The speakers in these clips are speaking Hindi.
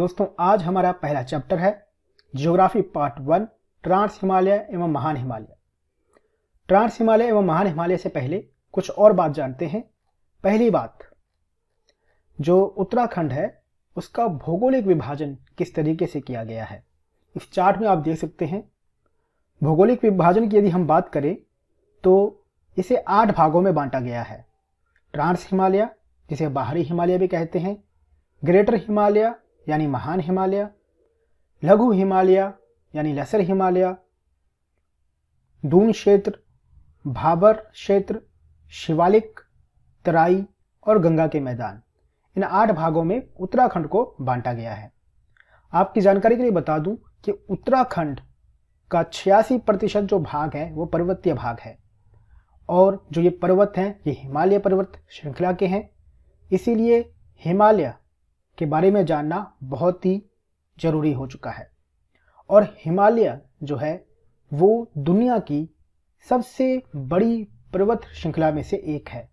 दोस्तों आज हमारा पहला चैप्टर है ज्योग्राफी पार्ट 1 ट्रांस हिमालय एवं महान हिमालय। ट्रांस हिमालय एवं महान हिमालय से पहले कुछ और बात जानते हैं। पहली बात, जो उत्तराखंड है उसका भौगोलिक विभाजन किस तरीके से किया गया है, इस चार्ट में आप देख सकते हैं। भौगोलिक विभाजन की यदि हम बात करें तो इसे 8 भागों में बांटा गया है। ट्रांस हिमालय जिसे बाहरी हिमालय भी कहते हैं, ग्रेटर हिमालय यानी महान हिमालय, लघु हिमालय यानी लेसर हिमालय, दून क्षेत्र, भाबर क्षेत्र, शिवालिक, तराई और गंगा के मैदान, इन 8 भागों में उत्तराखंड को बांटा गया है। आपकी जानकारी के लिए बता दूं कि उत्तराखंड का 86% जो भाग है वो पर्वतीय भाग है और जो ये पर्वत हैं ये हिमालय पर्वत श्रृंखला के हैं। इसीलिए हिमालय के बारे में जानना बहुत ही जरूरी हो चुका है। और हिमालय जो है वो दुनिया की सबसे बड़ी पर्वत श्रृंखला में से एक है।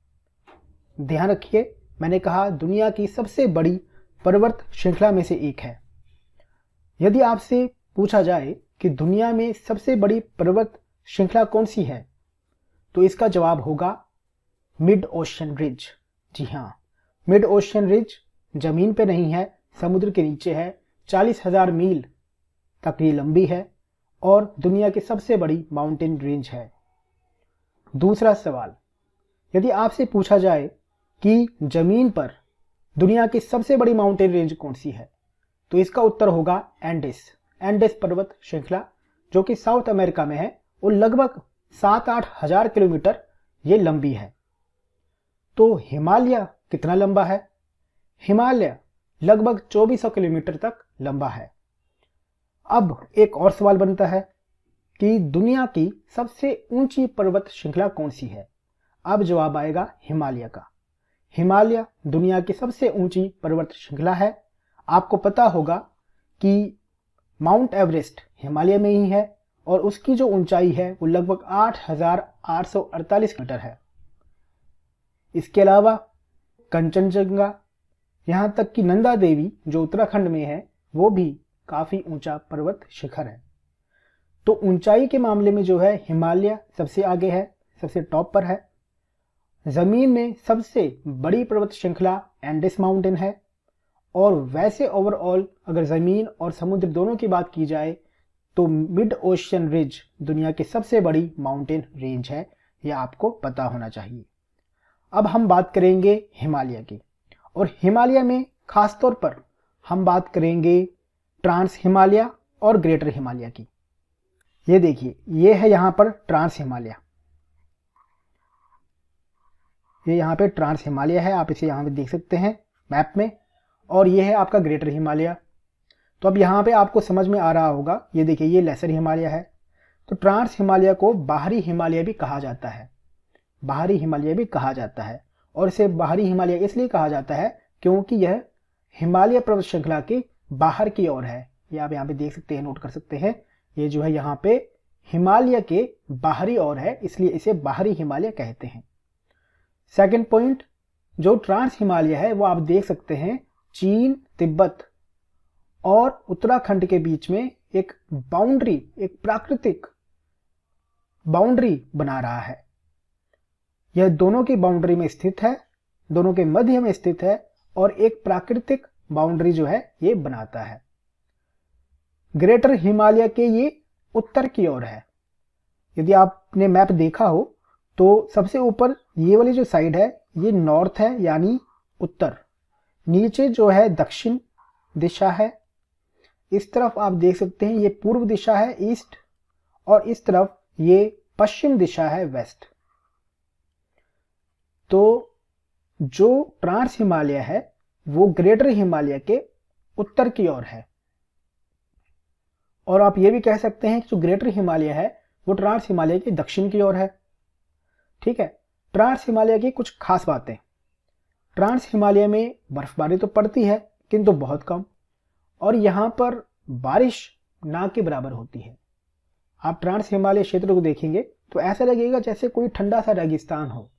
ध्यान रखिए, मैंने कहा दुनिया की सबसे बड़ी पर्वत श्रृंखला में से एक है। यदि आपसे पूछा जाए कि दुनिया में सबसे बड़ी पर्वत श्रृंखला कौन सी है तो इसका जवाब होगा मिड ओशन रिज। जी हाँ, मिड ओशन रिज जमीन पे नहीं है, समुद्र के नीचे है। 40,000 मील तक ये लंबी है और दुनिया की सबसे बड़ी माउंटेन रेंज है। दूसरा सवाल, यदि आपसे पूछा जाए कि जमीन पर दुनिया की सबसे बड़ी माउंटेन रेंज कौन सी है तो इसका उत्तर होगा एंडेस पर्वत श्रृंखला, जो कि साउथ अमेरिका में है और लगभग 7-8 हजार किलोमीटर ये लंबी है। तो हिमालय कितना लंबा है? हिमालय लगभग 2400 किलोमीटर तक लंबा है। अब एक और सवाल बनता है कि दुनिया की सबसे ऊंची पर्वत श्रृंखला कौन सी है? अब जवाब आएगा हिमालय का। हिमालय दुनिया की सबसे ऊंची पर्वत श्रृंखला है। आपको पता होगा कि माउंट एवरेस्ट हिमालय में ही है और उसकी जो ऊंचाई है वो लगभग 8,848 मीटर है। इसके अलावा कंचनजंगा, यहाँ तक कि नंदा देवी जो उत्तराखंड में है वो भी काफी ऊंचा पर्वत शिखर है। तो ऊंचाई के मामले में जो है हिमालय सबसे आगे है, सबसे टॉप पर है। जमीन में सबसे बड़ी पर्वत श्रृंखला एंडेस माउंटेन है और वैसे ओवरऑल अगर जमीन और समुद्र दोनों की बात की जाए तो मिड ओशन रिज दुनिया की सबसे बड़ी माउंटेन रेंज है। यह आपको पता होना चाहिए। अब हम बात करेंगे हिमालय की, और हिमालय में खासतौर पर हम बात करेंगे ट्रांस हिमालय और ग्रेटर हिमालय की। ये देखिए, ये है यहाँ पर ट्रांस हिमालय, ये यहाँ पे ट्रांस हिमालय है, आप इसे यहाँ पे देख सकते हैं मैप में, और ये है आपका ग्रेटर हिमालय। तो अब यहाँ पे आपको समझ में आ रहा होगा, ये देखिए ये लेसर हिमालय है। तो ट्रांस हिमालय को बाहरी हिमालय भी कहा जाता है, बाहरी हिमालय भी कहा जाता है। और इसे बाहरी हिमालय इसलिए कहा जाता है क्योंकि यह हिमालय पर्वत श्रृंखला के बाहर की ओर है। ये आप यहाँ पे देख सकते हैं, नोट कर सकते हैं, ये जो है यहाँ पे हिमालय के बाहरी ओर है, इसलिए इसे बाहरी हिमालय कहते हैं। सेकंड पॉइंट, जो ट्रांस हिमालय है वो आप देख सकते हैं चीन, तिब्बत और उत्तराखंड के बीच में एक बाउंड्री, एक प्राकृतिक बाउंड्री बना रहा है। यह दोनों की बाउंड्री में स्थित है, दोनों के मध्य में स्थित है और एक प्राकृतिक बाउंड्री जो है ये बनाता है। ग्रेटर हिमालय के ये उत्तर की ओर है। यदि आपने मैप देखा हो तो सबसे ऊपर ये वाली जो साइड है ये नॉर्थ है यानी उत्तर, नीचे जो है दक्षिण दिशा है, इस तरफ आप देख सकते हैं ये पूर्व दिशा है ईस्ट, और इस तरफ ये पश्चिम दिशा है वेस्ट। तो जो ट्रांस हिमालय है वो ग्रेटर हिमालय के उत्तर की ओर है, और आप ये भी कह सकते हैं कि जो ग्रेटर हिमालय है वो ट्रांस हिमालय के दक्षिण की ओर है। ठीक है। ट्रांस हिमालय की कुछ खास बातें, ट्रांस हिमालय में बर्फबारी तो पड़ती है किंतु बहुत कम, और यहां पर बारिश ना के बराबर होती है। आप ट्रांस हिमालय क्षेत्र को देखेंगे तो ऐसा लगेगा जैसे कोई ठंडा सा रेगिस्तान हो।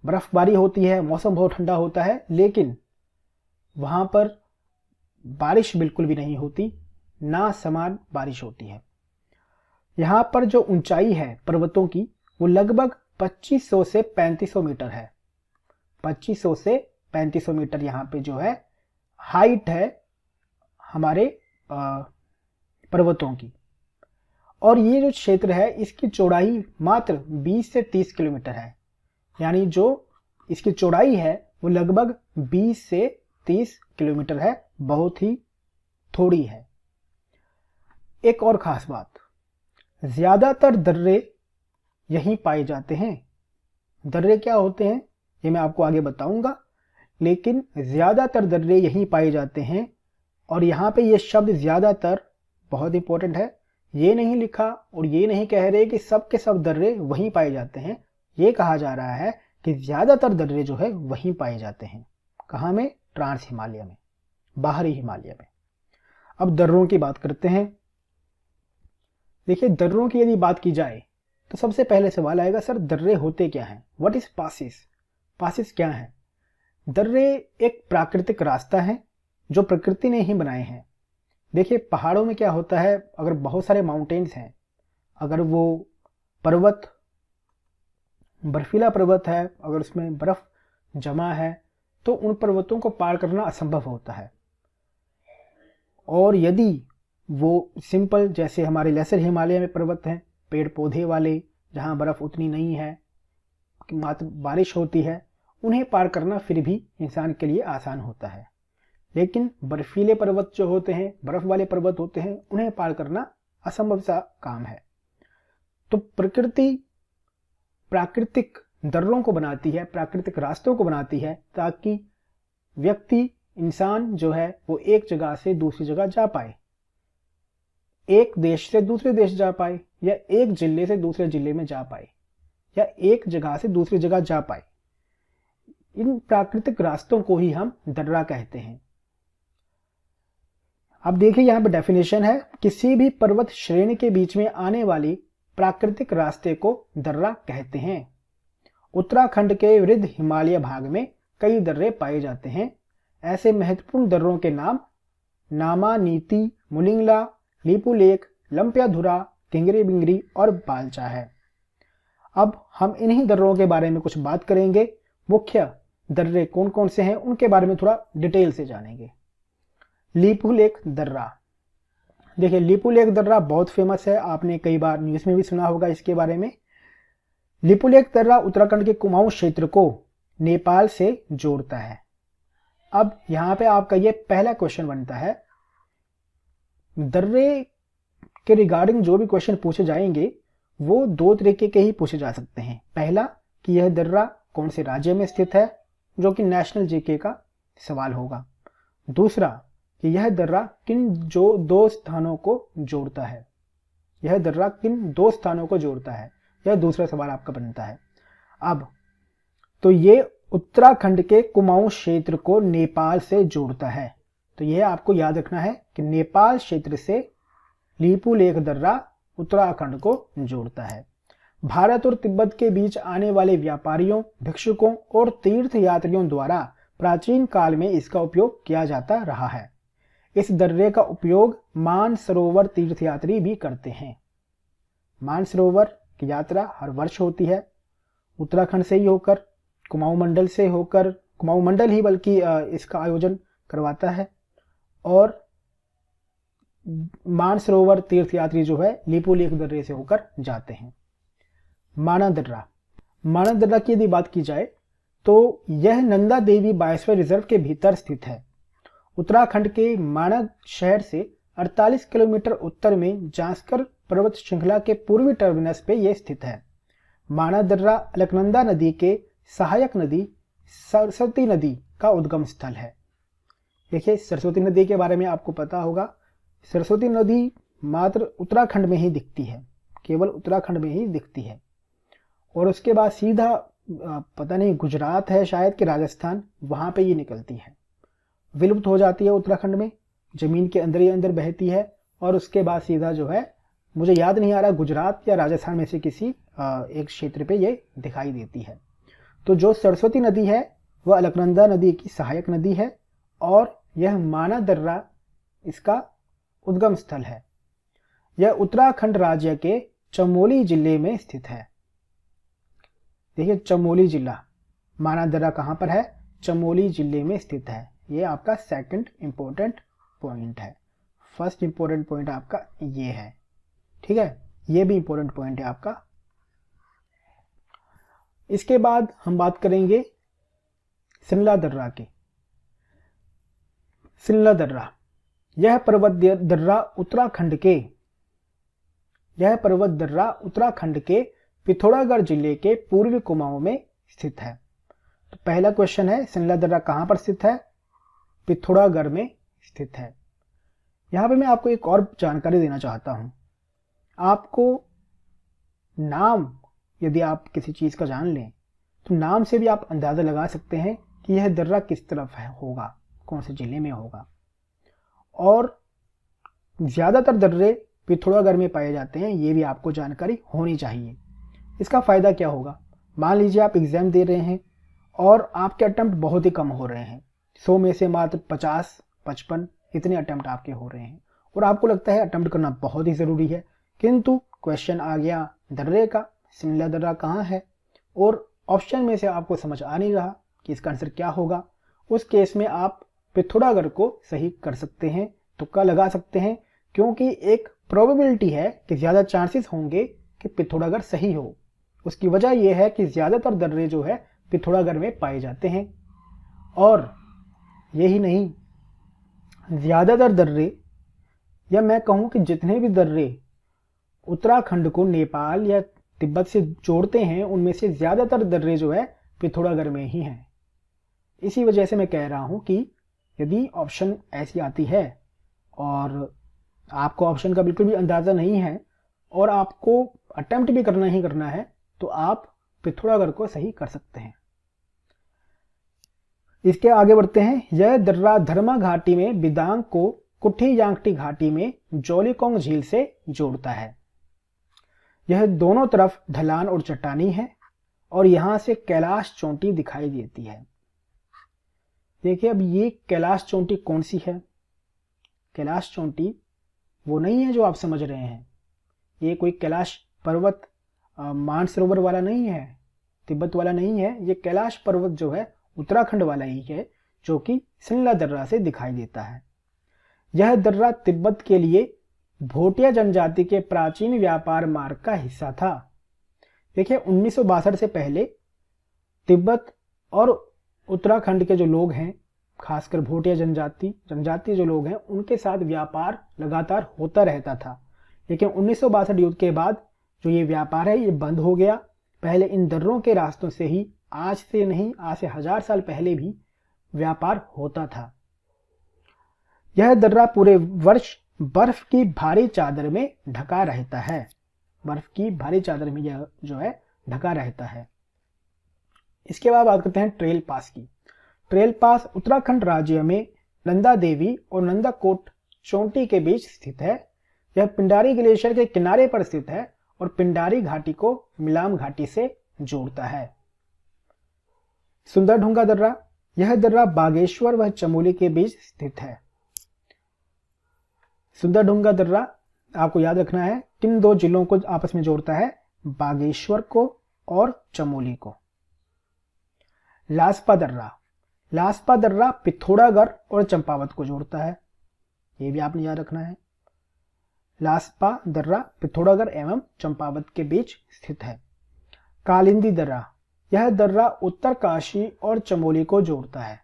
बर्फबारी होती है, मौसम बहुत ठंडा होता है, लेकिन वहां पर बारिश बिल्कुल भी नहीं होती, ना समान बारिश होती है। यहाँ पर जो ऊंचाई है पर्वतों की वो लगभग 2500 से 3500 मीटर है। 2500 से 3500 मीटर यहाँ पे जो है हाइट है हमारे पर्वतों की। और ये जो क्षेत्र है इसकी चौड़ाई मात्र 20 से 30 किलोमीटर है, यानी जो इसकी चौड़ाई है वो लगभग 20 से 30 किलोमीटर है, बहुत ही थोड़ी है। एक और खास बात, ज्यादातर दर्रे यहीं पाए जाते हैं। दर्रे क्या होते हैं ये मैं आपको आगे बताऊंगा, लेकिन ज्यादातर दर्रे यहीं पाए जाते हैं। और यहाँ पे ये शब्द ज्यादातर बहुत इंपॉर्टेंट है। ये नहीं लिखा और ये नहीं कह रहे कि सब के सब दर्रे वहीं पाए जाते हैं। ये कहा जा रहा है कि ज्यादातर दर्रे जो है वहीं पाए जाते हैं। कहाँ में? ट्रांस हिमालय में, बाहरी हिमालय में। अब दर्रों की बात करते हैं। देखिए, दर्रों की यदि बात की जाए तो सबसे पहले सवाल आएगा, सर दर्रे होते क्या हैं? What is passes? पासिस क्या है? दर्रे एक प्राकृतिक रास्ता है जो प्रकृति ने ही बनाए हैं। देखिए, पहाड़ों में क्या होता है, अगर बहुत सारे माउंटेन्स हैं, अगर वो पर्वत बर्फीला पर्वत है, अगर उसमें बर्फ जमा है तो उन पर्वतों को पार करना असंभव होता है। और यदि वो सिंपल, जैसे हमारे लेसर हिमालय में पर्वत हैं पेड़ पौधे वाले, जहाँ बर्फ उतनी नहीं है, मात्र बारिश होती है, उन्हें पार करना फिर भी इंसान के लिए आसान होता है। लेकिन बर्फीले पर्वत जो होते हैं, बर्फ वाले पर्वत होते हैं, उन्हें पार करना असंभव सा काम है। तो प्रकृति प्राकृतिक दर्रों को बनाती है, प्राकृतिक रास्तों को बनाती है, ताकि व्यक्ति, इंसान जो है वो एक जगह से दूसरी जगह जा पाए, एक देश से दूसरे देश जा पाए, या एक जिले से दूसरे जिले में जा पाए, या एक जगह से दूसरी जगह जा पाए। इन प्राकृतिक रास्तों को ही हम दर्रा कहते हैं। अब देखिए, यहां पर डेफिनेशन है, किसी भी पर्वत श्रेणी के बीच में आने वाली प्राकृतिक रास्ते को दर्रा कहते हैं। उत्तराखंड के वृद्ध हिमालय भाग में कई दर्रे पाए जाते हैं। ऐसे महत्वपूर्ण दर्रों के नाम नामा नीति, मुलिंगला, लीपुलेख, लंपियाधुरा, किंगरी बिंगरी और बालचा है। अब हम इन्हीं दर्रों के बारे में कुछ बात करेंगे। मुख्य दर्रे कौन कौन से हैं उनके बारे में थोड़ा डिटेल से जानेंगे। लीपुलेख दर्रा, देखिए लीपुलेख दर्रा बहुत फेमस है, आपने कई बार न्यूज़ में भी सुना होगा इसके बारे में। लीपुलेख दर्रा उत्तराखंड के कुमाऊं क्षेत्र को नेपाल से जोड़ता है। अब यहां पे आपका ये पहला क्वेश्चन बनता है, दर्रे के रिगार्डिंग जो भी क्वेश्चन पूछे जाएंगे वो दो तरीके के ही पूछे जा सकते हैं। पहला कि यह दर्रा कौन से राज्य में स्थित है, जो कि नेशनल जीके का सवाल होगा। दूसरा कि यह दर्रा किन दो स्थानों को जोड़ता है, यह दर्रा किन दो स्थानों को जोड़ता है, यह दूसरा सवाल आपका बनता है। अब तो ये उत्तराखंड के कुमाऊं क्षेत्र को नेपाल से जोड़ता है, तो यह आपको याद रखना है कि नेपाल क्षेत्र से लीपुलेख दर्रा उत्तराखंड को जोड़ता है। भारत और तिब्बत के बीच आने वाले व्यापारियों, भिक्षुकों और तीर्थ यात्रियों द्वारा प्राचीन काल में इसका उपयोग किया जाता रहा है। इस दर्रे का उपयोग मानसरोवर तीर्थयात्री भी करते हैं। मानसरोवर की यात्रा हर वर्ष होती है, उत्तराखंड से ही होकर, कुमाऊं मंडल से होकर, कुमाऊं मंडल ही बल्कि इसका आयोजन करवाता है। और मानसरोवर तीर्थयात्री जो है लीपुलेख दर्रे से होकर जाते हैं। माना दर्रा, माना दर्रा की यदि बात की जाए तो यह नंदा देवी बायोस्फीयर रिजर्व के भीतर स्थित है। उत्तराखंड के माना शहर से 48 किलोमीटर उत्तर में जांस्कर पर्वत श्रृंखला के पूर्वी टर्मिनस पे यह स्थित है। माना दर्रा अलकनंदा नदी के सहायक नदी सरस्वती नदी का उद्गम स्थल है। देखिए, सरस्वती नदी के बारे में आपको पता होगा, सरस्वती नदी मात्र उत्तराखंड में ही दिखती है, केवल उत्तराखंड में ही दिखती है। और उसके बाद सीधा पता नहीं गुजरात है शायद कि राजस्थान, वहां पे ये निकलती है, विलुप्त हो जाती है उत्तराखंड में, जमीन के अंदर ही अंदर बहती है। और उसके बाद सीधा जो है, मुझे याद नहीं आ रहा, गुजरात या राजस्थान में से किसी एक क्षेत्र पे ये दिखाई देती है। तो जो सरस्वती नदी है वह अलकनंदा नदी की सहायक नदी है, और यह माना दर्रा इसका उद्गम स्थल है। यह उत्तराखंड राज्य के चमोली जिले में स्थित है। देखिए चमोली जिला, माना दर्रा कहाँ पर है? चमोली जिले में स्थित है। ये आपका सेकंड इंपॉर्टेंट पॉइंट है। फर्स्ट इंपॉर्टेंट पॉइंट आपका ये है, ठीक है, ये भी इंपॉर्टेंट पॉइंट है आपका। इसके बाद हम बात करेंगे सिमला दर्रा की। सिमला दर्रा, यह पर्वत दर्रा उत्तराखंड के पिथौरागढ़ जिले के पूर्वी कुमाऊं में स्थित है। तो पहला क्वेश्चन है, सिमला दर्रा कहां पर स्थित है? पिथौरागढ़ में स्थित है। यहां पे मैं आपको एक और जानकारी देना चाहता हूं। आपको नाम, यदि आप किसी चीज का जान लें तो नाम से भी आप अंदाजा लगा सकते हैं कि यह दर्रा किस तरफ है होगा, कौन से जिले में होगा। और ज्यादातर दर्रे पिथौरागढ़ में पाए जाते हैं, ये भी आपको जानकारी होनी चाहिए। इसका फायदा क्या होगा? मान लीजिए आप एग्जाम दे रहे हैं और आपके अटेम्प्ट बहुत ही कम हो रहे हैं, 100 में से मात्र 50-55 इतने अटेम्प्ट आपके हो रहे हैं, और आपको लगता है अटेम्प्ट करना बहुत ही ज़रूरी है, किंतु क्वेश्चन आ गया दर्रे का, सिमला दर्रा कहाँ है, और ऑप्शन में से आपको समझ आ नहीं रहा कि इसका आंसर क्या होगा। उस केस में आप पिथौरागढ़ को सही कर सकते हैं, तुक्का लगा सकते हैं, क्योंकि एक प्रोबेबिलिटी है कि ज़्यादा चांसेस होंगे कि पिथौरागढ़ सही हो। उसकी वजह यह है कि ज़्यादातर दर्रे जो है पिथौरागढ़ में पाए जाते हैं। और यही नहीं, ज़्यादातर दर्रे, या मैं कहूँ कि जितने भी दर्रे उत्तराखंड को नेपाल या तिब्बत से जोड़ते हैं, उनमें से ज़्यादातर दर्रे जो है पिथौरागढ़ में ही हैं। इसी वजह से मैं कह रहा हूँ कि यदि ऑप्शन ऐसी आती है और आपको ऑप्शन का बिल्कुल भी अंदाज़ा नहीं है और आपको अटेम्प्ट भी करना ही करना है, तो आप पिथौरागढ़ को सही कर सकते हैं। इसके आगे बढ़ते हैं। यह दर्रा धर्मा घाटी में बिदांग को कुट्ठी यांगटी घाटी में जोलीकोंग झील से जोड़ता है। यह दोनों तरफ ढलान और चट्टानी है और यहां से कैलाश चोटी दिखाई देती है। देखिए अब ये कैलाश चोटी कौन सी है? कैलाश चोटी वो नहीं है जो आप समझ रहे हैं। ये कोई कैलाश पर्वत मानसरोवर वाला नहीं है, तिब्बत वाला नहीं है। ये कैलाश पर्वत जो है उत्तराखंड वाला ही है, जो कि सिमला दर्रा से दिखाई देता है। यह दर्रा तिब्बत के लिए भोटिया जनजाति के प्राचीन व्यापार मार्ग का हिस्सा था। देखिए 1962 से पहले तिब्बत और उत्तराखंड के जो लोग हैं, खासकर भोटिया जनजाति जो लोग हैं, उनके साथ व्यापार लगातार होता रहता था। लेकिन 1962 युद्ध के बाद जो ये व्यापार है ये बंद हो गया। पहले इन दर्रों के रास्तों से ही, आज से नहीं, आज से 1000 साल पहले भी व्यापार होता था। यह दर्रा पूरे वर्ष बर्फ की भारी चादर में ढका रहता है। बर्फ की भारी चादर में यह जो है ढका रहता है। इसके बाद बात करते हैं ट्रेल पास की। ट्रेल पास उत्तराखंड राज्य में नंदा देवी और नंदा कोट चोटी के बीच स्थित है। यह पिंडारी ग्लेशियर के किनारे पर स्थित है और पिंडारी घाटी को मिलाम घाटी से जोड़ता है। सुंदरढूंगा दर्रा, यह दर्रा बागेश्वर व चमोली के बीच स्थित है। सुंदरढूंगा दर्रा आपको याद रखना है किन दो जिलों को आपस में जोड़ता है? बागेश्वर को और चमोली को। लास्पा दर्रा, लास्पा दर्रा पिथौरागढ़ और चंपावत को जोड़ता है, ये भी आपने याद रखना है। लास्पा दर्रा पिथौरागढ़ एवं चंपावत के बीच स्थित है। कालिंदी दर्रा, यह दर्रा उत्तरकाशी और चमोली को जोड़ता है।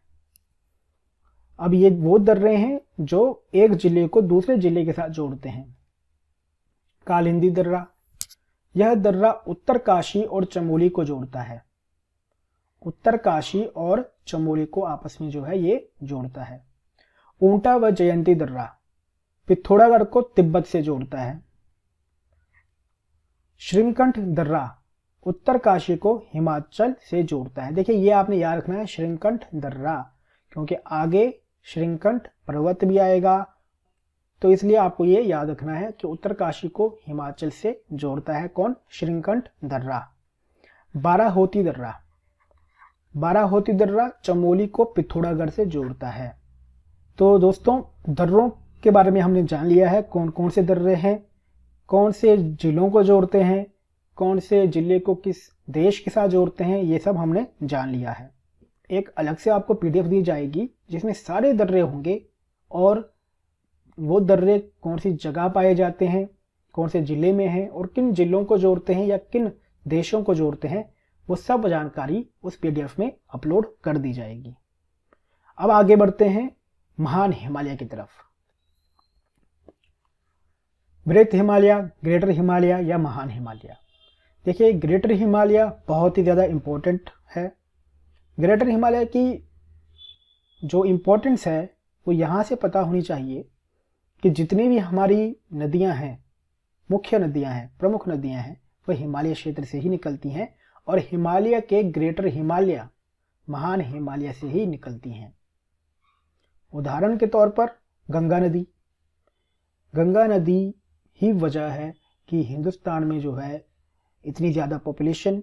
अब ये वो दर्रे हैं जो एक जिले को दूसरे जिले के साथ जोड़ते हैं। कालिंदी दर्रा, यह दर्रा उत्तरकाशी और चमोली को जोड़ता है। उत्तरकाशी और चमोली को आपस में जो है ये जोड़ता है। ऊंटा व जयंती दर्रा पिथौरागढ़ को तिब्बत से जोड़ता है। श्रीकंठ दर्रा उत्तरकाशी को हिमाचल से जोड़ता है। देखिए ये आपने याद रखना है श्रीकंठ दर्रा, क्योंकि आगे श्रीकंठ पर्वत भी आएगा, तो इसलिए आपको ये याद रखना है कि उत्तरकाशी को हिमाचल से जोड़ता है कौन? श्रीकंठ दर्रा। बाराहोती दर्रा, बाराहोती दर्रा चमोली को पिथौरागढ़ से जोड़ता है। तो दोस्तों दर्रों उसके बारे में हमने जान लिया है, कौन कौन से दर्रे हैं, कौन से जिलों को जोड़ते हैं, कौन से जिले को किस देश के साथ जोड़ते हैं, ये सब हमने जान लिया है। एक अलग से आपको पीडीएफ दी जाएगी जिसमें सारे दर्रे होंगे और वो दर्रे कौन सी जगह पाए जाते हैं, कौन से जिले में हैं और किन जिलों को जोड़ते हैं या किन देशों को जोड़ते हैं, वो सब जानकारी उस पीडीएफ में अपलोड कर दी जाएगी। अब आगे बढ़ते हैं महान हिमालय की तरफ। बृहत हिमालय, ग्रेटर हिमालय या महान हिमालय। देखिए, ग्रेटर हिमालय बहुत ही ज़्यादा इम्पोर्टेंट है। ग्रेटर हिमालय की जो इम्पोर्टेंस है वो यहाँ से पता होनी चाहिए कि जितनी भी हमारी नदियाँ हैं, मुख्य नदियाँ हैं, प्रमुख नदियाँ हैं, वह हिमालय क्षेत्र से ही निकलती हैं और हिमालय के ग्रेटर हिमालय, महान हिमालय से ही निकलती हैं। उदाहरण के तौर पर गंगा नदी। गंगा नदी ही वजह है कि हिंदुस्तान में जो है इतनी ज़्यादा पॉपुलेशन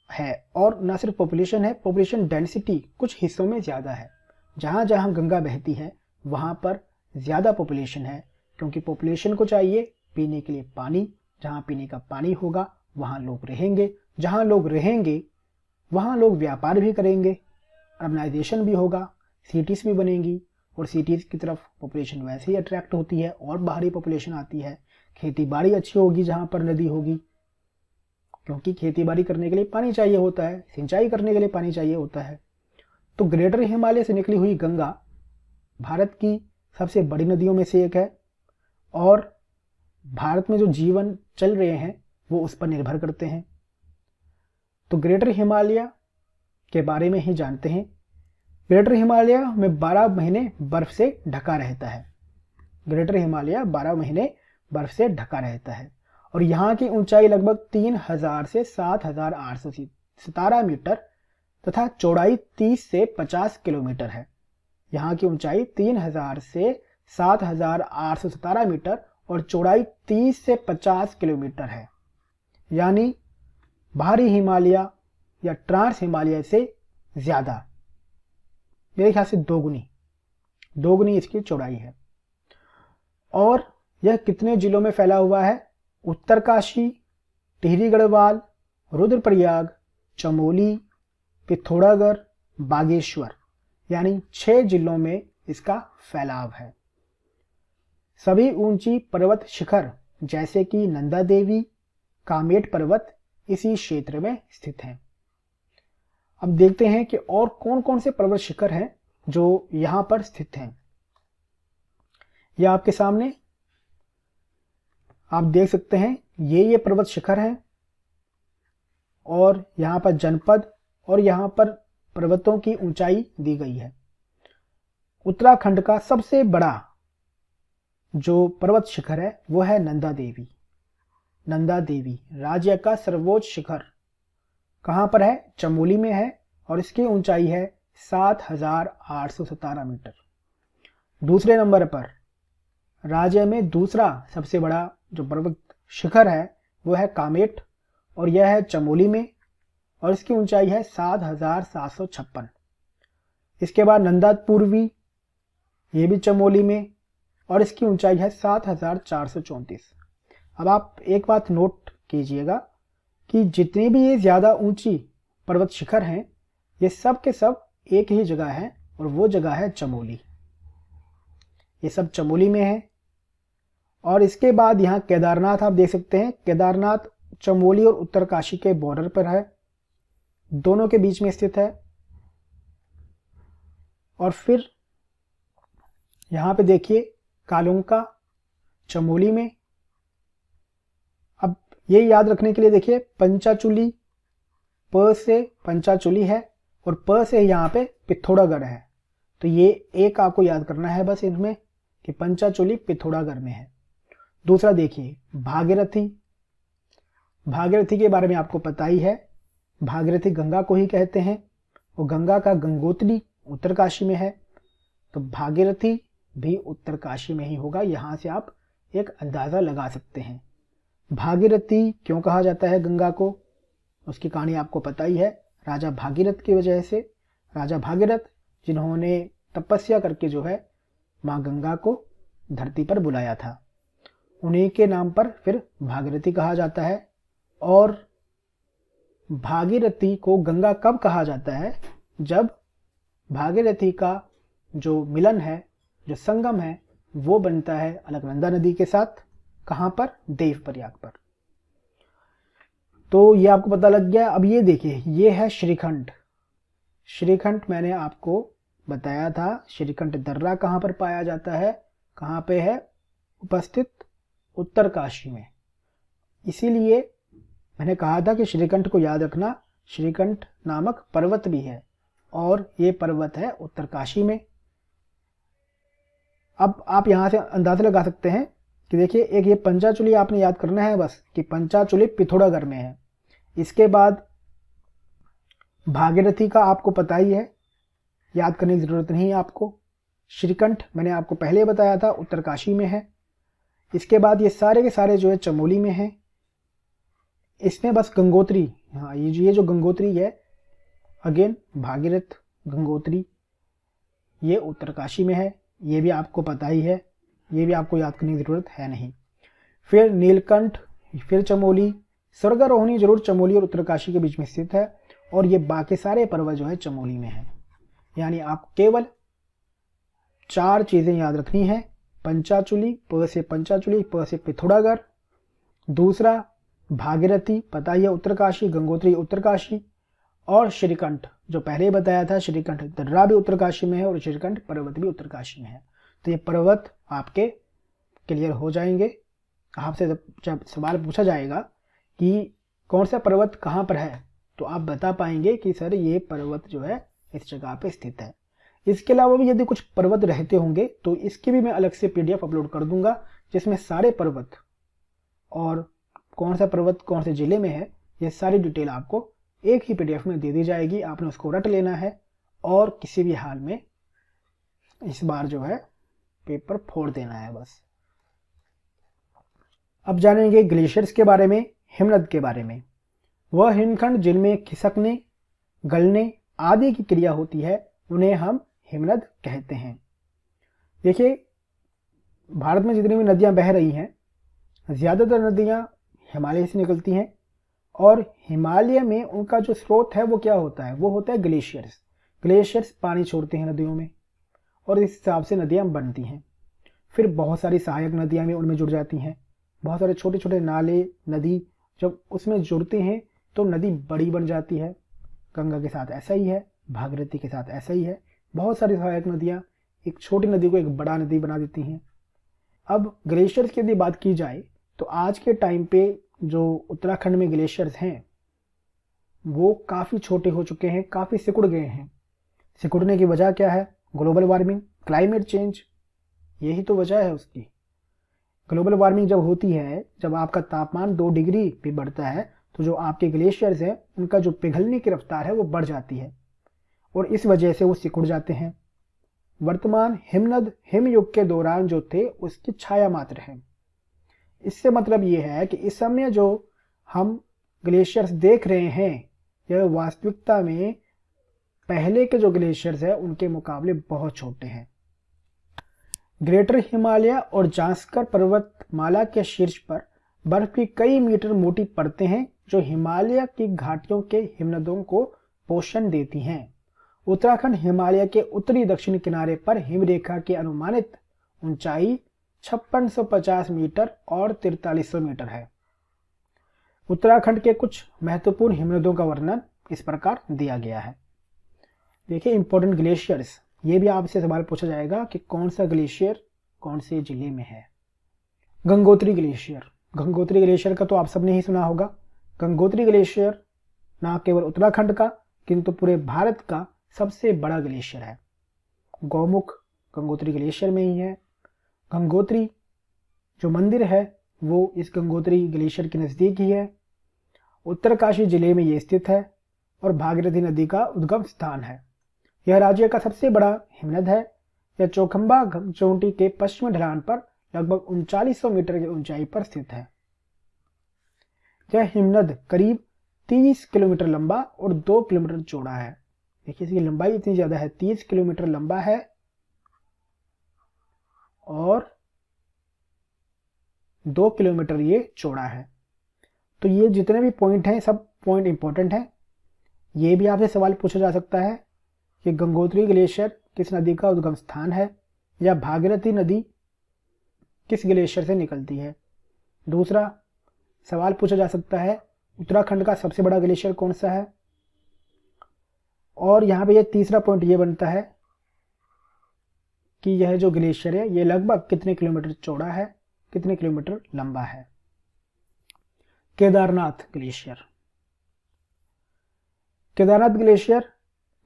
है, और न सिर्फ पॉपुलेशन है, पॉपुलेशन डेंसिटी कुछ हिस्सों में ज़्यादा है। जहाँ जहाँ गंगा बहती है वहाँ पर ज़्यादा पॉपुलेशन है, क्योंकि पॉपुलेशन को चाहिए पीने के लिए पानी। जहाँ पीने का पानी होगा वहाँ लोग रहेंगे, जहाँ लोग रहेंगे वहाँ लोग व्यापार भी करेंगे, अर्बनाइजेशन भी होगा, सिटीज़ भी बनेंगी और सिटीज़ की तरफ पॉपुलेशन वैसे ही अट्रैक्ट होती है और बाहरी पॉपुलेशन आती है। खेती बाड़ी अच्छी होगी जहाँ पर नदी होगी, क्योंकि खेती बाड़ी करने के लिए पानी चाहिए होता है, सिंचाई करने के लिए पानी चाहिए होता है। तो ग्रेटर हिमालय से निकली हुई गंगा भारत की सबसे बड़ी नदियों में से एक है और भारत में जो जीवन चल रहे हैं वो उस पर निर्भर करते हैं। तो ग्रेटर हिमालय के बारे में ही जानते हैं। ग्रेटर हिमालय में 12 महीने बर्फ से ढका रहता है। ग्रेटर हिमालय 12 महीने बर्फ से ढका रहता है और यहाँ की ऊंचाई लगभग 3000 से 7817 मीटर तथा चौड़ाई 30 से 50 किलोमीटर है। यहाँ की ऊंचाई 3000 से 7817 मीटर और चौड़ाई 30 से 50 किलोमीटर है, यानी बाहरी हिमालय या ट्रांस हिमालय से ज़्यादा, मेरे ख्याल से दोगुनी इसकी चौड़ाई है। और यह कितने जिलों में फैला हुआ है? उत्तरकाशी, टिहरी गढ़वाल, रुद्रप्रयाग, चमोली, पिथौरागढ़, बागेश्वर, यानी 6 जिलों में इसका फैलाव है। सभी ऊंची पर्वत शिखर जैसे कि नंदा देवी, कामेट पर्वत इसी क्षेत्र में स्थित हैं। अब देखते हैं कि और कौन कौन से पर्वत शिखर हैं जो यहां पर स्थित हैं। यह आपके सामने आप देख सकते हैं, ये पर्वत शिखर हैं और यहां पर जनपद और यहां पर पर्वतों की ऊंचाई दी गई है। उत्तराखंड का सबसे बड़ा जो पर्वत शिखर है वो है नंदा देवी। नंदा देवी राज्य का सर्वोच्च शिखर कहां पर है? चमोली में है और इसकी ऊंचाई है 7817 मीटर। दूसरे नंबर पर राज्य में दूसरा सबसे बड़ा जो पर्वत शिखर है वो है कामेट और यह है चमोली में और इसकी ऊंचाई है 7756। इसके बाद नंदा पूर्वी, ये भी चमोली में और इसकी ऊंचाई है 7434। अब आप एक बात नोट कीजिएगा कि जितनी भी ये ज़्यादा ऊंची पर्वत शिखर हैं ये सब के सब एक ही जगह है और वो जगह है चमोली। ये सब चमोली में है। और इसके बाद यहाँ केदारनाथ आप देख सकते हैं। केदारनाथ चमोली और उत्तरकाशी के बॉर्डर पर है, दोनों के बीच में स्थित है। और फिर यहाँ पे देखिए कालुंका चमोली में। अब ये याद रखने के लिए देखिए पंचाचूली, प से पंचाचूली है और प से यहाँ पे पिथौरागढ़ है। तो ये एक आपको याद करना है बस इनमें कि पंचाचूली पिथौरागढ़ में है। दूसरा देखिए भागीरथी। भागीरथी के बारे में आपको पता ही है, भागीरथी गंगा को ही कहते हैं। वो गंगा का गंगोत्री उत्तरकाशी में है, तो भागीरथी भी उत्तरकाशी में ही होगा। यहाँ से आप एक अंदाज़ा लगा सकते हैं। भागीरथी क्यों कहा जाता है गंगा को, उसकी कहानी आपको पता ही है। राजा भागीरथ की वजह से, राजा भागीरथ जिन्होंने तपस्या करके जो है माँ गंगा को धरती पर बुलाया था। उन्हीं के नाम पर फिर भागीरथी कहा जाता है। और भागीरथी को गंगा कब कहा जाता है? जब भागीरथी का जो मिलन है, जो संगम है, वो बनता है अलकनंदा नदी के साथ। कहाँ पर? देवप्रयाग पर। तो ये आपको पता लग गया। अब ये देखिए, ये है श्रीखंड। श्रीखंड मैंने आपको बताया था। श्रीखंड दर्रा कहाँ पर पाया जाता है? कहाँ पे है उपस्थित? उत्तरकाशी में। इसीलिए मैंने कहा था कि श्रीखंड को याद रखना। श्रीखंड नामक पर्वत भी है और ये पर्वत है उत्तरकाशी में। अब आप यहाँ से अंदाजा लगा सकते हैं कि देखिए, एक ये पंचाचूली आपने याद करना है बस, कि पंचाचूली पिथौरागढ़ में है। इसके बाद भागीरथी का आपको पता ही है, याद करने की जरूरत नहीं है आपको। श्रीकंठ मैंने आपको पहले बताया था उत्तरकाशी में है। इसके बाद ये सारे के सारे जो है चमोली में है। इसमें बस गंगोत्री, हाँ ये जो गंगोत्री है, अगेन भागीरथ गंगोत्री, ये उत्तरकाशी में है। ये भी आपको पता ही है, ये भी आपको याद करने की जरूरत है नहीं। फिर नीलकंठ, फिर चमोली। स्वर्गारोहिणी जरूर चमोली और उत्तरकाशी के बीच में स्थित है। और ये बाकी सारे पर्वत जो है चमोली में है। यानी आप केवल 4 चीजें याद रखनी है। पंचाचूली, प से पंचाचूली, प से पिथौरागढ़। दूसरा भागीरथी, पता ही है उत्तरकाशी, गंगोत्री उत्तरकाशी। और श्रीकंठ जो पहले बताया था, श्रीकंठ दर्रा भी उत्तरकाशी में है और श्रीकंठ पर्वत भी उत्तरकाशी में है। तो ये पर्वत आपके क्लियर हो जाएंगे। आपसे जब सवाल पूछा जाएगा कि कौन सा पर्वत कहाँ पर है, तो आप बता पाएंगे कि सर ये पर्वत जो है इस जगह पे स्थित है। इसके अलावा भी यदि कुछ पर्वत रहते होंगे तो इसकी भी मैं अलग से PDF अपलोड कर दूंगा, जिसमें सारे पर्वत और कौन सा पर्वत कौन से जिले में है, ये सारी डिटेल आपको एक ही PDF में दे दी जाएगी। आपने उसको रट लेना है और किसी भी हाल में इस बार जो है पेपर फोड़ देना है बस। अब जानेंगे ग्लेशियर्स के बारे में, हिमनद के बारे में। वह हिमखंड जिनमें खिसकने, गलने आदि की क्रिया होती है, उन्हें हम हिमनद कहते हैं। देखिए, भारत में जितनी भी नदियां बह रही हैं, ज्यादातर नदियां हिमालय से निकलती हैं। और हिमालय में उनका जो स्रोत है वो क्या होता है? वो होता है ग्लेशियर्स। ग्लेशियर्स पानी छोड़ते हैं नदियों में और इस हिसाब से नदियां बनती हैं। फिर बहुत सारी सहायक नदियां भी उनमें जुड़ जाती हैं। बहुत सारे छोटे छोटे नाले, नदी जब उसमें जुड़ते हैं तो नदी बड़ी बन जाती है। गंगा के साथ ऐसा ही है, भागीरथी के साथ ऐसा ही है। बहुत सारी सहायक नदियां एक छोटी नदी को एक बड़ा नदी बना देती हैं। अब ग्लेशियर्स की यदि बात की जाए तो आज के टाइम पे जो उत्तराखंड में ग्लेशियर्स हैं वो काफ़ी छोटे हो चुके हैं, काफ़ी सिकुड़ गए हैं। सिकुड़ने की वजह क्या है? ग्लोबल वार्मिंग, क्लाइमेट चेंज, यही तो वजह है उसकी। ग्लोबल वार्मिंग जब होती है, जब आपका तापमान 2 डिग्री भी बढ़ता है, तो जो आपके ग्लेशियर्स हैं उनका जो पिघलने की रफ्तार है वो बढ़ जाती है और इस वजह से वो सिकुड़ जाते हैं। वर्तमान हिमनद हिमयुग के दौरान जो थे उसकी छाया मात्र है। इससे मतलब ये है कि इस समय जो हम ग्लेशियर्स देख रहे हैं, यह वास्तविकता में पहले के जो ग्लेशियर्स हैं उनके मुकाबले बहुत छोटे हैं। ग्रेटर हिमालय और जांस्कर पर्वतमाला के शीर्ष पर बर्फ की कई मीटर मोटी परतें हैं जो हिमालय की घाटियों के हिमनदों को पोषण देती हैं। उत्तराखंड हिमालय के उत्तरी दक्षिणी किनारे पर हिमरेखा की अनुमानित ऊंचाई 5650 मीटर और 4300 मीटर है। उत्तराखंड के कुछ महत्वपूर्ण हिमनदों का वर्णन इस प्रकार दिया गया है। देखिए, इंपॉर्टेंट ग्लेशियर्स, ये भी आपसे सवाल पूछा जाएगा कि कौन सा ग्लेशियर कौन से जिले में है। गंगोत्री ग्लेशियर, गंगोत्री ग्लेशियर का तो आप सबने ही सुना होगा। गंगोत्री ग्लेशियर न केवल उत्तराखंड का किंतु पूरे भारत का सबसे बड़ा ग्लेशियर है। गौमुख गंगोत्री ग्लेशियर में ही है। गंगोत्री जो मंदिर है वो इस गंगोत्री ग्लेशियर के नज़दीक ही है। उत्तरकाशी जिले में ये स्थित है और भागीरथी नदी का उद्गम स्थान है। यह राज्य का सबसे बड़ा हिमनद है। यह चौखंबा चोटी के पश्चिमी ढलान पर लगभग 3900 मीटर की ऊंचाई पर स्थित है। यह हिमनद करीब 30 किलोमीटर लंबा और 2 किलोमीटर चौड़ा है। देखिए, इसकी लंबाई इतनी ज्यादा है, 30 किलोमीटर लंबा है और 2 किलोमीटर ये चौड़ा है। तो ये जितने भी पॉइंट हैं सब पॉइंट इंपॉर्टेंट हैं। ये भी आपसे सवाल पूछा जा सकता है कि गंगोत्री ग्लेशियर किस नदी का उद्गम स्थान है, या भागीरथी नदी किस ग्लेशियर से निकलती है। दूसरा सवाल पूछा जा सकता है उत्तराखंड का सबसे बड़ा ग्लेशियर कौन सा है। और यहाँ पे ये तीसरा पॉइंट ये बनता है कि यह जो ग्लेशियर है ये लगभग कितने किलोमीटर चौड़ा है, कितने किलोमीटर लंबा है। Kedarnath glacier. Kedarnath glacier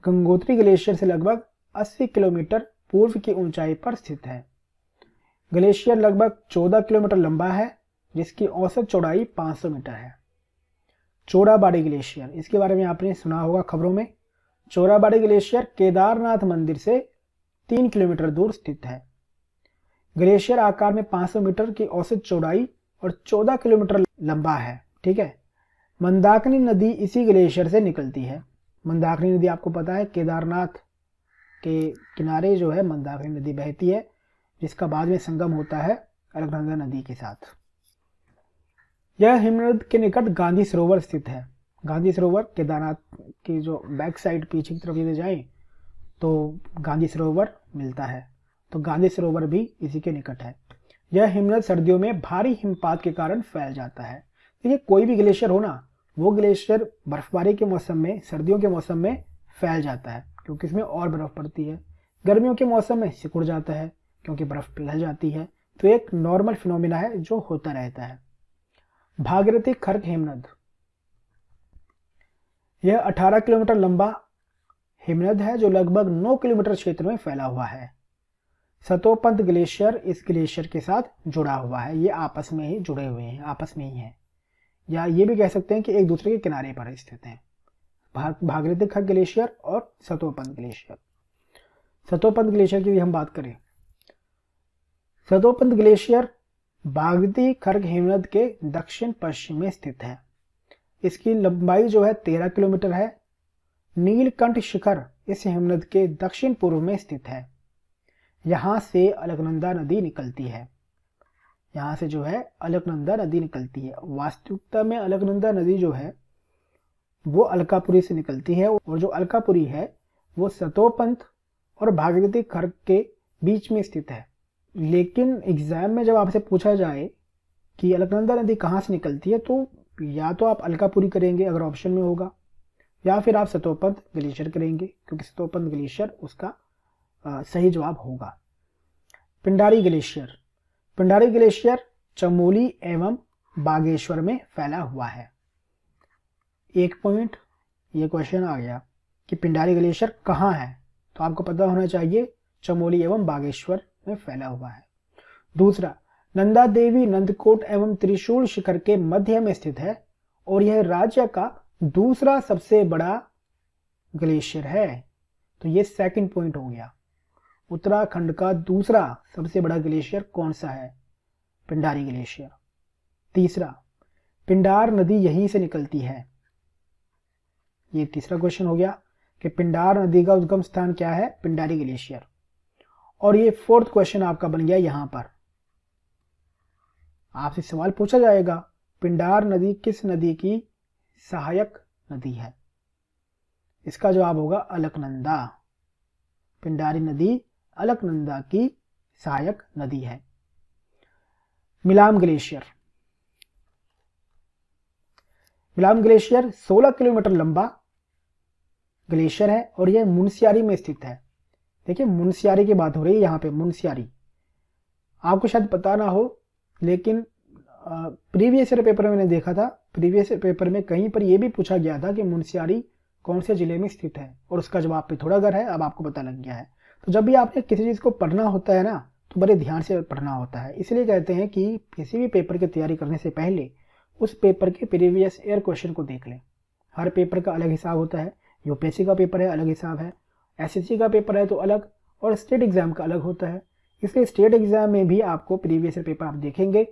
Gangotri glacier से लगभग 80 किलोमीटर पूर्व की ऊंचाई पर स्थित है। ग्लेशियर लगभग 14 किलोमीटर लंबा है, जिसकी औसत चौड़ाई 500 मीटर है। चोराबाड़ी ग्लेशियर, इसके बारे में आपने सुना होगा खबरों में। चोराबाड़ी ग्लेशियर केदारनाथ मंदिर से 3 किलोमीटर दूर स्थित है। ग्लेशियर आकार में 500 मीटर की औसत चौड़ाई और 14 किलोमीटर लंबा है। ठीक है। मंदाकिनी नदी इसी ग्लेशियर से निकलती है। मंदाकिनी नदी आपको पता है केदारनाथ के किनारे जो है मंदाकिनी नदी बहती है, जिसका बाद में संगम होता है अलकनंदा नदी के साथ। यह हिमनद के निकट गांधी सरोवर स्थित है। गांधी सरोवर केदारनाथ की जो बैक साइड पीछे की तरफ यदि जाएं तो गांधी सरोवर मिलता है। तो गांधी सरोवर भी इसी के निकट है। यह हिमनद सर्दियों में भारी हिमपात के कारण फैल जाता है। देखिए कोई भी ग्लेशियर हो ना, वो ग्लेशियर बर्फबारी के मौसम में, सर्दियों के मौसम में फैल जाता है क्योंकि इसमें और बर्फ पड़ती है। गर्मियों के मौसम में सिकुड़ जाता है क्योंकि बर्फ पिघल जाती है। तो एक नॉर्मल फिनोमिना है जो होता रहता है। भागीरथी खर्क हिमनद, यह 18 किलोमीटर लंबा हिमनद है जो लगभग 9 किलोमीटर क्षेत्र में फैला हुआ है। सतोपंत ग्लेशियर इस ग्लेशियर के साथ जुड़ा हुआ है। ये आपस में ही जुड़े हुए हैं, आपस में ही हैं, या ये भी कह सकते हैं कि एक दूसरे के किनारे पर स्थित हैं। भागीरथी खर्क ग्लेशियर और सतोपंत ग्लेशियर। सतोपंत ग्लेशियर की हम बात करें, सतोपंत ग्लेशियर भागीरथी खर्क हिमनद के दक्षिण पश्चिम में स्थित है। इसकी लंबाई जो है 13 किलोमीटर है। नीलकंठ शिखर इस हिमनद के दक्षिण पूर्व में स्थित है। यहाँ से अलकनंदा नदी निकलती है। यहाँ से जो है अलकनंदा नदी निकलती है। वास्तविकता में अलकनंदा नदी जो है वो अलकापुरी से निकलती है, और जो अलकापुरी है वो सतोपंत और भागीरथी खर्क के बीच में स्थित है। लेकिन एग्जाम में जब आपसे पूछा जाए कि अलकनंदा नदी कहाँ से निकलती है, तो या तो आप अलकापुरी करेंगे अगर ऑप्शन में होगा, या फिर आप सतोपंत ग्लेशियर करेंगे क्योंकि सतोपंत ग्लेशियर उसका सही जवाब होगा। पिंडारी ग्लेशियर। पिंडारी ग्लेशियर चमोली एवं बागेश्वर में फैला हुआ है। एक पॉइंट ये क्वेश्चन आ गया कि पिंडारी ग्लेशियर कहाँ है, तो आपको पता होना चाहिए चमोली एवं बागेश्वर में फैला हुआ है। दूसरा, नंदा देवी नंदकोट एवं त्रिशूल शिखर के मध्य में स्थित है और यह राज्य का दूसरा सबसे बड़ा ग्लेशियर है। तो ये सेकंड पॉइंट हो गया। उत्तराखंड का दूसरा सबसे बड़ा ग्लेशियर कौन सा है? पिंडारी ग्लेशियर। तीसरा, पिंडार नदी यहीं से निकलती है। ये तीसरा क्वेश्चन हो गया कि पिंडार नदी का उद्गम स्थान क्या है? पिंडारी ग्लेशियर। और ये फोर्थ क्वेश्चन आपका बन गया, यहां पर आपसे सवाल पूछा जाएगा पिंडार नदी किस नदी की सहायक नदी है? इसका जवाब होगा अलकनंदा। पिंडारी नदी अलकनंदा की सहायक नदी है। Milam glacier. Milam glacier 16 kilometre लंबा ग्लेशियर है और यह मुनस्यारी में स्थित है। देखिए मुनस्यारी की बात हो रही है यहाँ पे। मुनस्यारी आपको शायद पता ना हो, लेकिन प्रीवियस ईयर पेपर में मैंने देखा था, प्रीवियस पेपर में कहीं पर यह भी पूछा गया था कि मुनस्यारी कौन से जिले में स्थित है, और उसका जवाब पिथौरागढ़ है। अब आपको पता लग गया है। तो जब भी आपने किसी चीज़ को पढ़ना होता है ना, तो बड़े ध्यान से पढ़ना होता है। इसलिए कहते हैं कि किसी भी पेपर की तैयारी करने से पहले उस पेपर के प्रीवियस ईयर क्वेश्चन को देख लें। हर पेपर का अलग हिसाब होता है। यूपीएससी का पेपर है, अलग हिसाब है। एसएससी का पेपर है तो अलग, और स्टेट एग्जाम का अलग होता है। इसलिए स्टेट एग्जाम में भी आपको प्रीवियस ईयर पेपर आप देखेंगे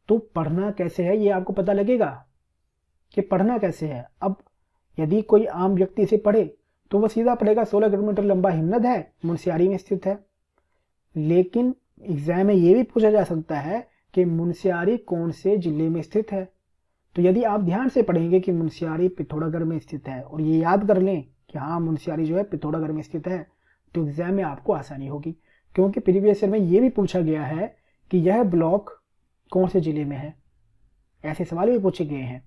तो पढ़ना कैसे है ये आपको पता लगेगा कि पढ़ना कैसे है। अब यदि कोई आम व्यक्ति इसे पढ़े तो वह सीधा पढ़ेगा 16 किलोमीटर लंबा हिमनद है, मुनस्यारी में स्थित है। लेकिन एग्जाम में ये भी पूछा जा सकता है कि मुनस्यारी कौन से जिले में स्थित है। तो यदि आप ध्यान से पढ़ेंगे कि मुनस्यारी पिथौरागढ़ में स्थित है और ये याद कर लें कि हाँ मुनस्यारी जो है पिथौरागढ़ में स्थित है, तो एग्जाम में आपको आसानी होगी। क्योंकि प्रीवियस ईयर में ये भी पूछा गया है कि यह ब्लॉक कौन से जिले में है, ऐसे सवाल भी पूछे गए हैं।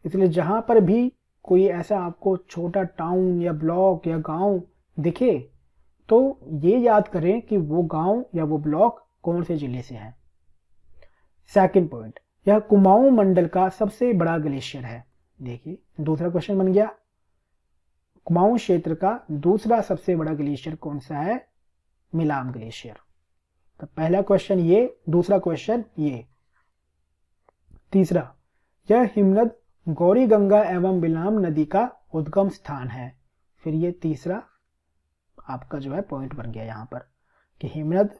इसलिए जहां पर भी कोई ऐसा आपको छोटा टाउन या ब्लॉक या गांव दिखे तो ये याद करें कि वो गांव या वो ब्लॉक कौन से जिले से है। सेकंड पॉइंट, यह कुमाऊं मंडल का सबसे बड़ा ग्लेशियर है। देखिए दूसरा क्वेश्चन बन गया, कुमाऊं क्षेत्र का दूसरा सबसे बड़ा ग्लेशियर कौन सा है? मिलाम ग्लेशियर। तो पहला क्वेश्चन ये, दूसरा क्वेश्चन ये। तीसरा, यह हिमनद गौरी गंगा एवं मिलाम नदी का उद्गम स्थान है। फिर ये तीसरा आपका जो है पॉइंट बन गया यहां पर कि हिमनद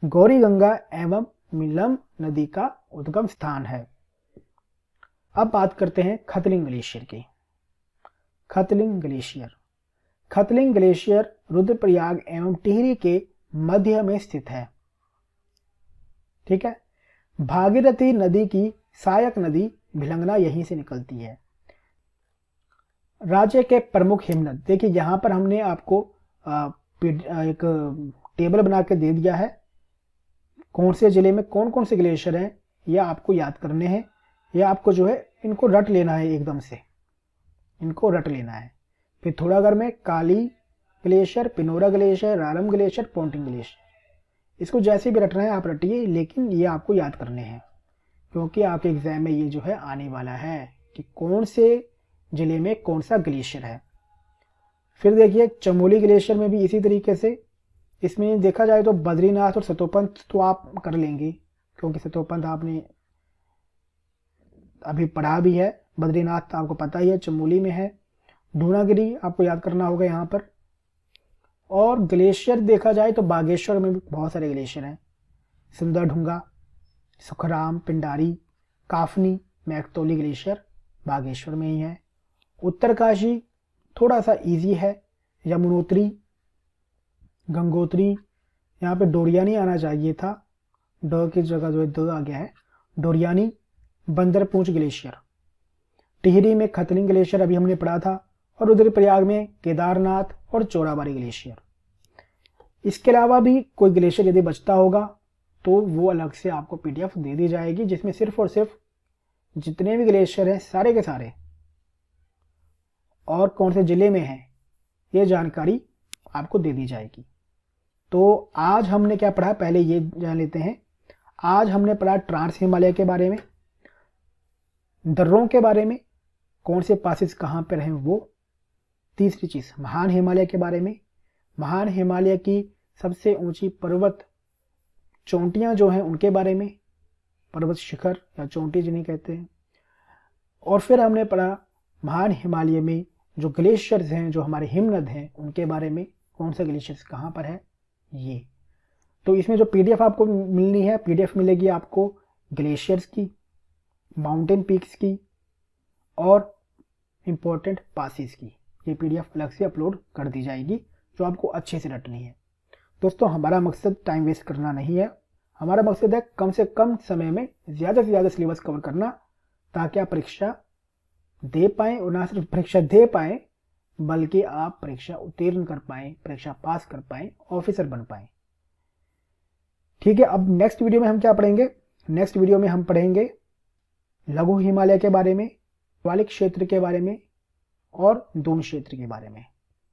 गौरी गंगा एवं मिलम नदी का उद्गम स्थान है। अब बात करते हैं खतलिंग ग्लेशियर की। खतलिंग ग्लेशियर, खतलिंग ग्लेशियर रुद्रप्रयाग एवं टिहरी के मध्य में स्थित है। ठीक है, भागीरथी नदी की सहायक नदी भिलंगना यहीं से निकलती है। राज्य के प्रमुख हिमनद, देखिए यहां पर हमने आपको एक टेबल बना के दे दिया है, कौन से जिले में कौन कौन से ग्लेशियर हैं ये आपको याद करने हैं, या आपको जो है इनको रट लेना है, एकदम से इनको रट लेना है। पिथौरागढ़ में Kali glacier, Pinora glacier, Raram glacier, Ponting glacier, इसको जैसे भी रटना है आप रटिए, लेकिन ये आपको याद करने हैं क्योंकि आपके एग्जाम में ये जो है आने वाला है कि कौन से जिले में कौन सा ग्लेशियर है। फिर देखिए चमोली ग्लेशियर में भी इसी तरीके से, इसमें देखा जाए तो बद्रीनाथ और सतोपंथ तो आप कर लेंगे क्योंकि सतोपंथ आपने अभी पढ़ा भी है, बद्रीनाथ तो आपको पता ही है चमोली में है, ढूनागिरी आपको याद करना होगा यहाँ पर। और ग्लेशियर देखा जाए तो बागेश्वर में भी बहुत सारे ग्लेशियर हैं, सुंदरढुंगा, सुखराम, पिंडारी, काफनी, मैकतौली ग्लेशियर बागेश्वर में ही है। उत्तरकाशी थोड़ा सा इजी है, यमुनोत्री, गंगोत्री, यहाँ पे डोरियानी आना चाहिए था, ड की जगह जो है द आ गया है, डोरियानी, बंदरपूंछ ग्लेशियर। टिहरी में खतलिंग ग्लेशियर अभी हमने पढ़ा था, और रुद्रप्रयाग में केदारनाथ और चोराबाड़ी ग्लेशियर। इसके अलावा भी कोई ग्लेशियर यदि बचता होगा तो वो अलग से आपको पीडीएफ दे दी जाएगी, जिसमें सिर्फ और सिर्फ जितने भी ग्लेशियर हैं सारे के सारे और कौन से जिले में हैं ये जानकारी आपको दे दी जाएगी। तो आज हमने क्या पढ़ा, पहले ये जान लेते हैं। आज हमने पढ़ा ट्रांस हिमालय के बारे में, दर्रों के बारे में, कौन से पासेस कहाँ पर हैं वो। तीसरी चीज महान हिमालय के बारे में, महान हिमालय की सबसे ऊंची पर्वत चोटियां जो हैं उनके बारे में, पर्वत शिखर या चोटी जिन्हें कहते हैं। और फिर हमने पढ़ा महान हिमालय में जो ग्लेशियर्स हैं, जो हमारे हिमनद हैं, उनके बारे में, कौन सा ग्लेशियर्स कहाँ पर है ये। तो इसमें जो पीडीएफ आपको मिलनी है, पीडीएफ मिलेगी आपको ग्लेशियर्स की, माउंटेन पीक्स की और इम्पोर्टेंट पासेस की। ये पीडीएफ अलग से अपलोड कर दी जाएगी जो आपको अच्छे से रटनी है। दोस्तों हमारा मकसद टाइम वेस्ट करना नहीं है, हमारा मकसद है कम से कम समय में ज़्यादा से ज़्यादा सिलेबस कवर करना, ताकि आप परीक्षा दे पाएँ, और ना सिर्फ परीक्षा दे पाएँ बल्कि आप परीक्षा उत्तीर्ण कर पाएँ, परीक्षा पास कर पाएँ, ऑफिसर बन पाएँ। ठीक है, अब नेक्स्ट वीडियो में हम क्या पढ़ेंगे? नेक्स्ट वीडियो में हम पढ़ेंगे लघु हिमालय के बारे में, शिवालिक क्षेत्र के बारे में और दून क्षेत्र के बारे में।